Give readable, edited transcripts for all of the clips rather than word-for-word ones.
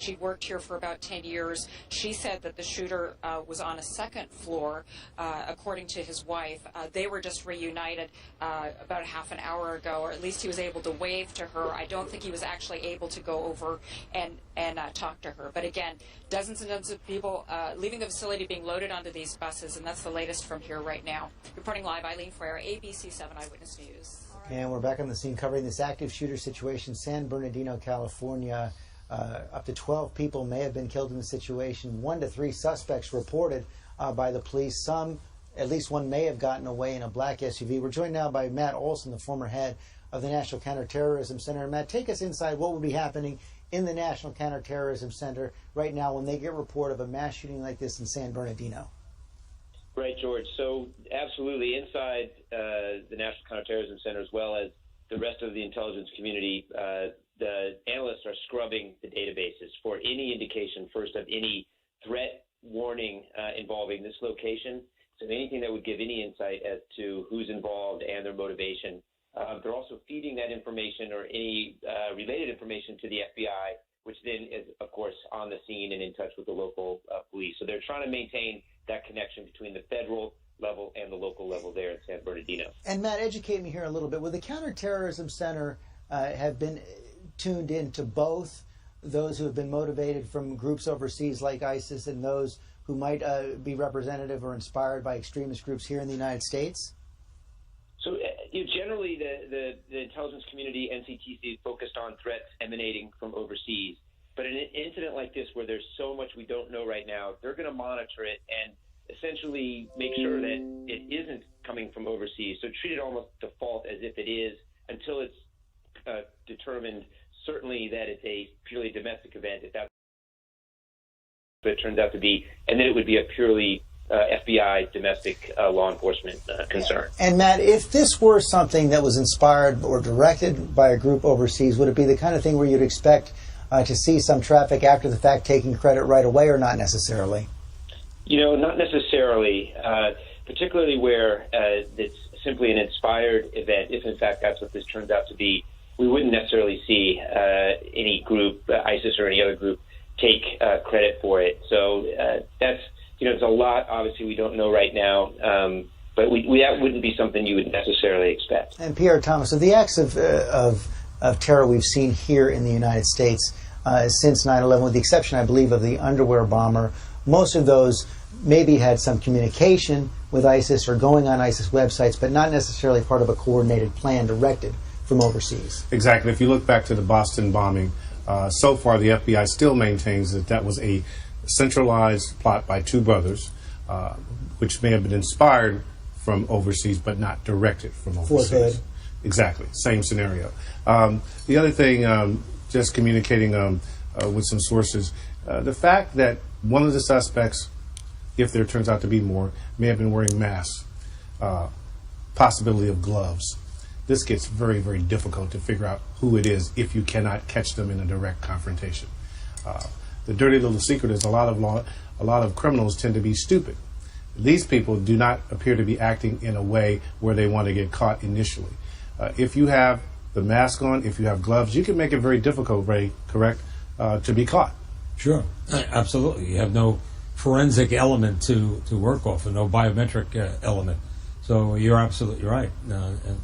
She worked here for about 10 years. She said that the shooter was on a second floor, according to his wife. They were just reunited about half an hour ago, or at least he was able to wave to her. I don't think he was actually able to go over and talk to her. But again, dozens and dozens of people leaving the facility, being loaded onto these buses, and that's the latest from here right now. Reporting live, Eileen Frere, ABC 7 Eyewitness News. And we're back on the scene covering this active shooter situation, San Bernardino, California. Up to 12 people may have been killed in the situation. 1 to 3 suspects reported by the police. At least one may have gotten away in a black SUV. We're joined now by Matt Olson, the former head of the National Counterterrorism Center. Matt, take us inside what will be happening in the National Counterterrorism Center right now when they get report of a mass shooting like this in San Bernardino. Right, George. So absolutely inside the National Counterterrorism Center, as well as the rest of the intelligence community, the analysts are scrubbing the databases for any indication, first, of any threat warning involving this location. So anything that would give any insight as to who's involved and their motivation. They're also feeding that information or any related information to the FBI, which then is, of course, on the scene and in touch with the local police. So they're trying to maintain that connection between the federal level and the local level there in San Bernardino. And Matt, educate me here a little bit. Will the Counterterrorism Center have been tuned in to both those who have been motivated from groups overseas like ISIS and those who might be representative or inspired by extremist groups here in the United States? So generally, the intelligence community, NCTC, is focused on threats emanating from overseas. But in an incident like this, where there's so much we don't know right now, they're going to monitor it and essentially make sure that it isn't coming from overseas. So treat it almost default as if it is until it's determined certainly that it's a purely domestic event, if that's what it turns out to be, and then it would be a purely FBI domestic law enforcement concern. And Matt, if this were something that was inspired or directed by a group overseas, would it be the kind of thing where you'd expect to see some traffic after the fact taking credit right away, or not necessarily? You know, not necessarily, particularly where it's simply an inspired event. If in fact that's what this turns out to be, we wouldn't necessarily see any group, ISIS or any other group, take credit for it. So that's, there's a lot, obviously, we don't know right now, but that wouldn't be something you would necessarily expect. And Pierre Thomas, of the acts of terror we've seen here in the United States since 9/11, with the exception, I believe, of the underwear bomber, most of those maybe had some communication with ISIS or going on ISIS websites, but not necessarily part of a coordinated plan directed from overseas. Exactly. If you look back to the Boston bombing, so far the FBI still maintains that that was a centralized plot by two brothers, which may have been inspired from overseas, but not directed from overseas. Exactly. Same scenario. The other thing, just communicating with some sources, the fact that one of the suspects, if there turns out to be more, may have been wearing masks, possibility of gloves. This gets very, very difficult to figure out who it is if you cannot catch them in a direct confrontation. The dirty little secret is a lot of criminals tend to be stupid. These people do not appear to be acting in a way where they want to get caught initially. If you have the mask on, if you have gloves, you can make it very difficult, Ray, correct, to be caught. Sure, absolutely. You have no forensic element to work off and no biometric element. So you're absolutely right.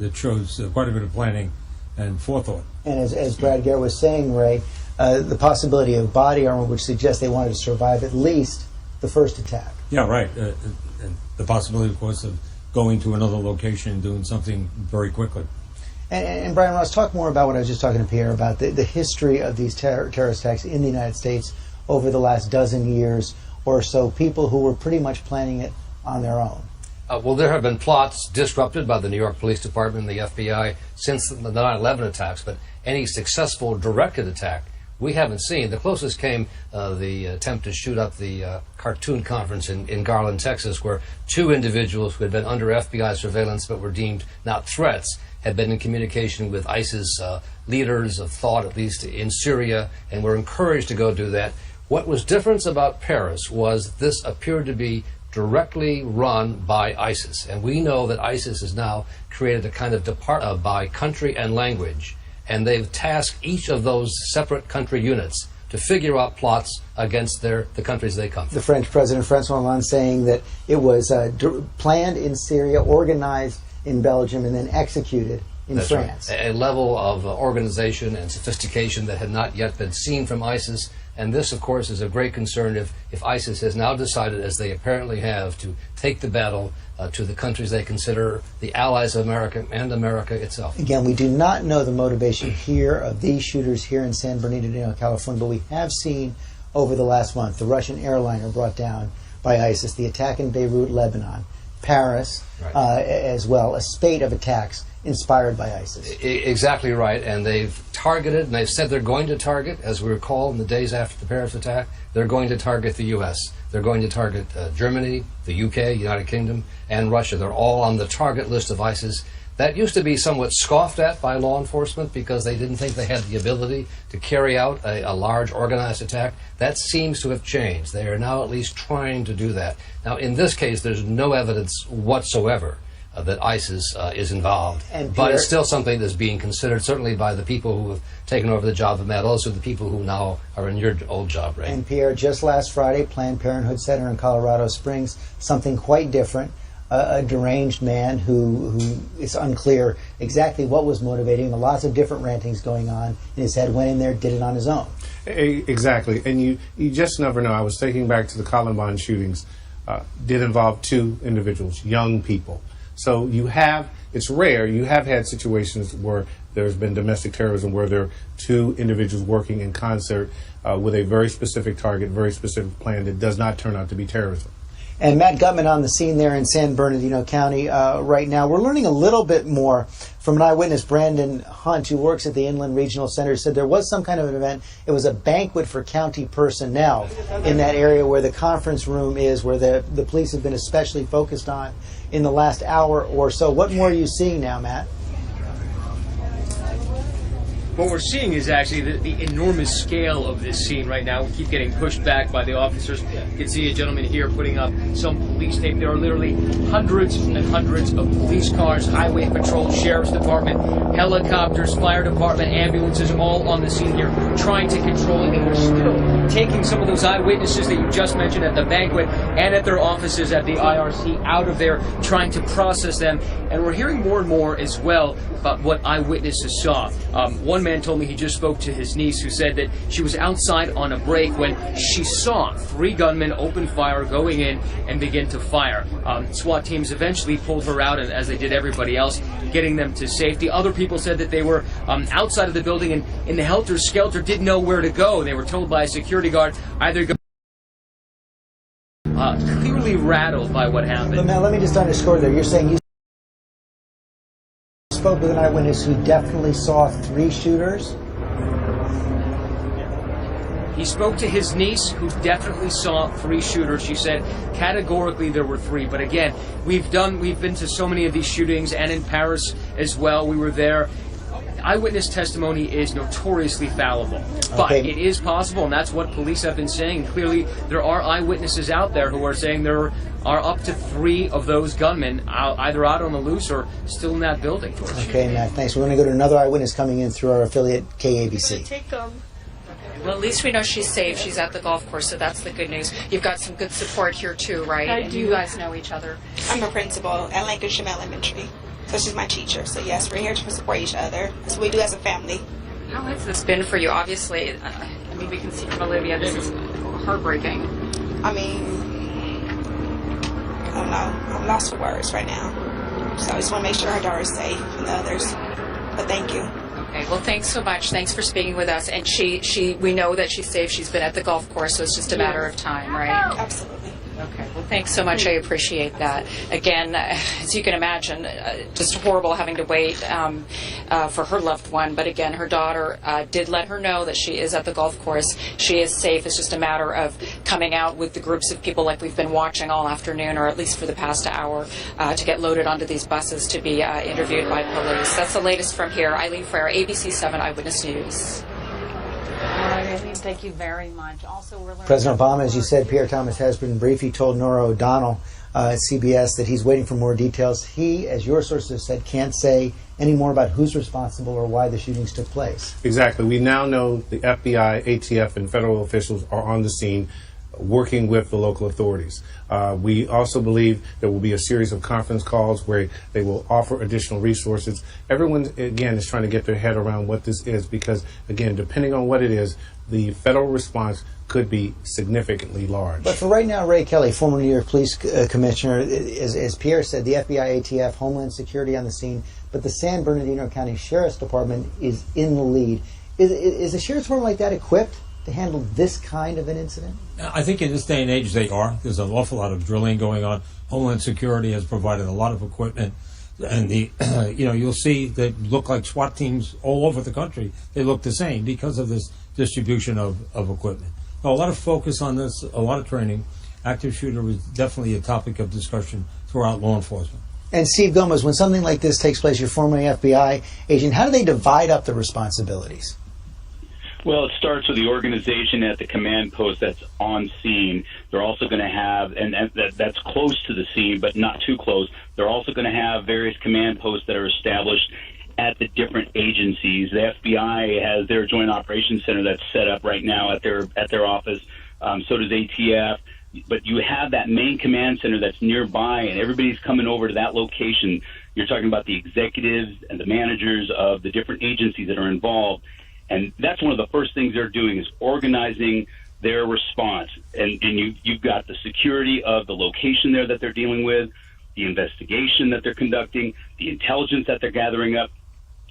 It shows quite a bit of planning and forethought. And as Brad Gare was saying, Ray, the possibility of body armor, which suggests they wanted to survive at least the first attack. Yeah, right. And the possibility, of course, of going to another location and doing something very quickly. And Brian Ross, talk more about what I was just talking to Pierre about, the history of these terrorist attacks in the United States over the last dozen years or so, people who were pretty much planning it on their own. Well, there have been plots disrupted by the New York Police Department and the FBI since the 9/11 attacks, but any successful directed attack we haven't seen. The closest came the attempt to shoot up the cartoon conference in Garland, Texas, where two individuals who had been under FBI surveillance but were deemed not threats had been in communication with ISIS leaders of thought, at least in Syria, and were encouraged to go do that. What was different about Paris was this appeared to be directly run by ISIS. And we know that ISIS has now created a kind of department by country and language. And they've tasked each of those separate country units to figure out plots against the countries they come from. The French President François Hollande saying that it was planned in Syria, organized in Belgium, and then executed in That's France. Right. A level of organization and sophistication that had not yet been seen from ISIS. And this, of course, is a great concern if ISIS has now decided, as they apparently have, to take the battle to the countries they consider the allies of America and America itself. Again, we do not know the motivation here of these shooters here in San Bernardino, California, but we have seen over the last month the Russian airliner brought down by ISIS, the attack in Beirut, Lebanon, Paris, right. As well, a spate of attacks inspired by ISIS. Exactly right, and they've targeted, and they've said they're going to target, as we recall in the days after the Paris attack, they're going to target the U.S., they're going to target Germany, the U.K., United Kingdom, and Russia. They're all on the target list of ISIS. That used to be somewhat scoffed at by law enforcement because they didn't think they had the ability to carry out a large organized attack. That seems to have changed. They are now at least trying to do that. Now, in this case, there's no evidence whatsoever that ISIS is involved. But it's still something that's being considered, certainly by the people who have taken over the job, and also the people who now are in your old job, Ray. And Pierre, just last Friday, Planned Parenthood Center in Colorado Springs, something quite different. A deranged man who it's unclear exactly what was motivating him. Lots of different rantings going on in his head. Went in there, did it on his own. Exactly. And you just never know. I was thinking back to the Columbine shootings. Did involve two individuals, young people. So it's rare, you have had situations where there's been domestic terrorism where there are two individuals working in concert with a very specific target, very specific plan that does not turn out to be terrorism. And Matt Gutman on the scene there in San Bernardino County right now. We're learning a little bit more from an eyewitness, Brandon Hunt, who works at the Inland Regional Center, said there was some kind of an event. It was a banquet for county personnel in that area where the conference room is, where the police have been especially focused on in the last hour or so. What more are you seeing now, Matt? What we're seeing is actually the enormous scale of this scene right now. We keep getting pushed back by the officers. You can see a gentleman here putting up some police tape. There are literally hundreds and hundreds of police cars, highway patrol, sheriff's department, helicopters, fire department, ambulances, all on the scene here trying to control it. And we're still taking some of those eyewitnesses that you just mentioned at the banquet and at their offices at the IRC out of there, trying to process them. And we're hearing more and more as well about what eyewitnesses saw. One man told me he just spoke to his niece, who said that she was outside on a break when she saw three gunmen open fire, going in and begin to fire. SWAT teams eventually pulled her out, and as they did everybody else, getting them to safety. Other people said that they were outside of the building and in the helter-skelter didn't know where to go. They were told by a security guard either go. Clearly rattled by what happened. But Matt, let me just underscore there. You're saying you spoke with an eyewitness who definitely saw three shooters? He spoke to his niece, who definitely saw three shooters. She said categorically there were three. But again, we've been to so many of these shootings, and in Paris as well. We were there. Eyewitness testimony is notoriously fallible, but it is possible, and that's what police have been saying. And clearly, there are eyewitnesses out there who are saying there are up to three of those gunmen either out on the loose or still in that building. Okay, Matt, thanks. We're going to go to another eyewitness coming in through our affiliate, KABC. Well, at least we know she's safe. She's at the golf course, so that's the good news. You've got some good support here, too, right? I and do. You guys know each other. I'm a principal at Lancashire Elementary, so she's my teacher. So, yes, we're here to support each other. That's what we do as a family. How has this been for you? Obviously, I mean, we can see from Olivia, this is heartbreaking. I mean, I don't know. I'm lost for words right now. So I just want to make sure our daughter's safe and the others. But thank you. Okay, well, thanks so much. Thanks for speaking with us. And we know that she's safe. She's been at the golf course, so it's just a matter of time, right? Absolutely. Okay, well, thanks so much. I appreciate that. Again, as you can imagine, just horrible having to wait for her loved one. But again, her daughter did let her know that she is at the golf course. She is safe. It's just a matter of coming out with the groups of people like we've been watching all afternoon, or at least for the past hour, to get loaded onto these buses to be interviewed by police. That's the latest from here. Eileen Frere, ABC 7 Eyewitness News. William, thank you very much. Also, we're learning President Obama, as you said, Pierre Thomas has been brief. He told Nora O'Donnell at CBS that he's waiting for more details. He, as your sources have said, can't say any more about who's responsible or why the shootings took place. Exactly. We now know the FBI, ATF, and federal officials are on the scene working with the local authorities. We also believe there will be a series of conference calls where they will offer additional resources. Everyone, again, is trying to get their head around what this is because, again, depending on what it is, the federal response could be significantly large. But for right now, Ray Kelly, former New York Police Commissioner, as Pierre said, the FBI, ATF, Homeland Security on the scene, but the San Bernardino County Sheriff's Department is in the lead. Is a sheriff's department like that equipped to handle this kind of an incident? I think in this day and age they are. There's an awful lot of drilling going on. Homeland Security has provided a lot of equipment, and you'll see they look like SWAT teams all over the country. They look the same because of this distribution of equipment. A lot of focus on this, a lot of training. Active shooter is definitely a topic of discussion throughout law enforcement. And Steve Gomez, when something like this takes place, you're formerly FBI agent, how do they divide up the responsibilities? Well, it starts with the organization at the command post that's on scene. They're also going to have, and that's close to the scene, but not too close. They're also going to have various command posts that are established at the different agencies. The FBI has their Joint Operations Center that's set up right now at their office. So does ATF. But you have that main command center that's nearby, and everybody's coming over to that location. You're talking about the executives and the managers of the different agencies that are involved. And that's one of the first things they're doing is organizing their response. And you've got the security of the location there that they're dealing with, the investigation that they're conducting, the intelligence that they're gathering up.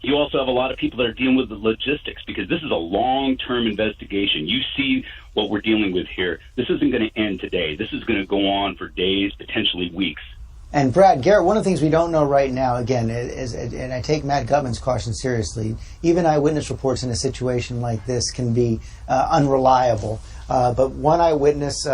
You also have a lot of people that are dealing with the logistics because this is a long-term investigation. You see what we're dealing with here. This isn't going to end today. This is going to go on for days, potentially weeks. And Brad, Garrett, one of the things we don't know right now, again, is, and I take Matt Gutman's caution seriously, even eyewitness reports in a situation like this can be unreliable. But one eyewitness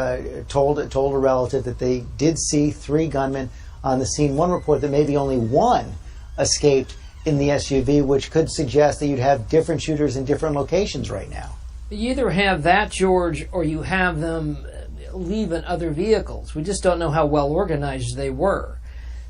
told a relative that they did see 3 gunmen on the scene. One report that maybe only one escaped in the SUV, which could suggest that you'd have different shooters in different locations right now. You either have that, George, or you have them leave in other vehicles. We just don't know how well organized they were.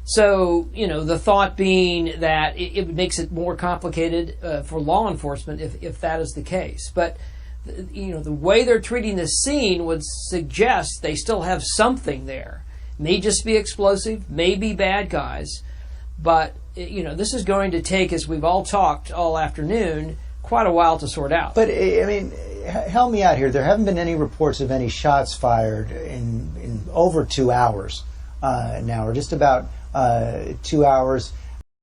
So, the thought being that it makes it more complicated for law enforcement if that is the case. But, the way they're treating the scene would suggest they still have something there. May just be explosive, may be bad guys, but, this is going to take, as we've all talked all afternoon, quite a while to sort out. But, help me out here. There haven't been any reports of any shots fired in over 2 hours now, or just about 2 hours.